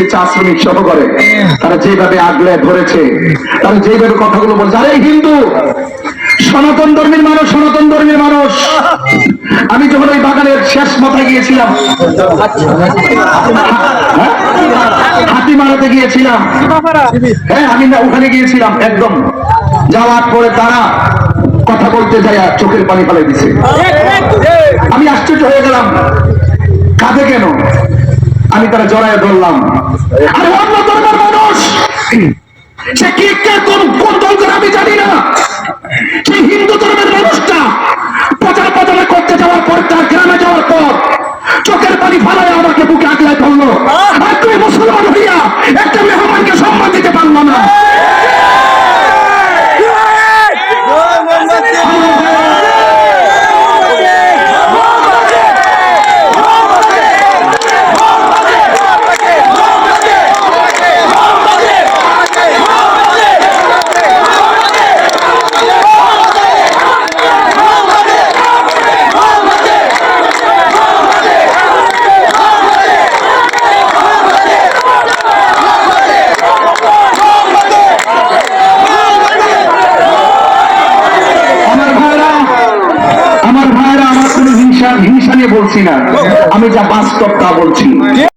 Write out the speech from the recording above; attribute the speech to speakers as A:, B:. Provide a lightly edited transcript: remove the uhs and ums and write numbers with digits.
A: দেখেছি চা শ্রমিক সহ করে, তারা যেভাবে আগলে ধরেছে, তারা যেভাবে কথাগুলো বলছে, আরে হিন্দু সনাতন ধর্মের মানুষ, সনাতন ধর্মের মানুষ। আমি যখন ওই বাগানের শেষ মাথায় গিয়েছিলাম, হাতিমারাতে গিয়েছিলাম, হ্যাঁ আমি না ওখানে গিয়েছিলাম, একদম যাওয়ার পরে তারা কথা বলতে যায় চোখের পানি ফেলে দিছে। আমি আশ্চর্য হয়ে গেলাম, কাঁদে কেন? আমি তারা জড়ায় ধরলাম, আরে অন্য ধর্মের মানুষ, সে কি কোন দল করে আমি জানি না, সেই হিন্দু ধর্মের মানুষটা প্রচার প্রচারে করতে যাওয়ার পর, তার গ্রামে যাওয়ার পর চোখের পানি ফালায় আমাকে বুকে আগলায় ধরলো। আর তুমি মুসলমান হইয়া একটা মেহমানকে সম্মান দিতে পারলো না। হিংসা নিয়ে বলছি না, আমি যা বাস্তব তা বলছি।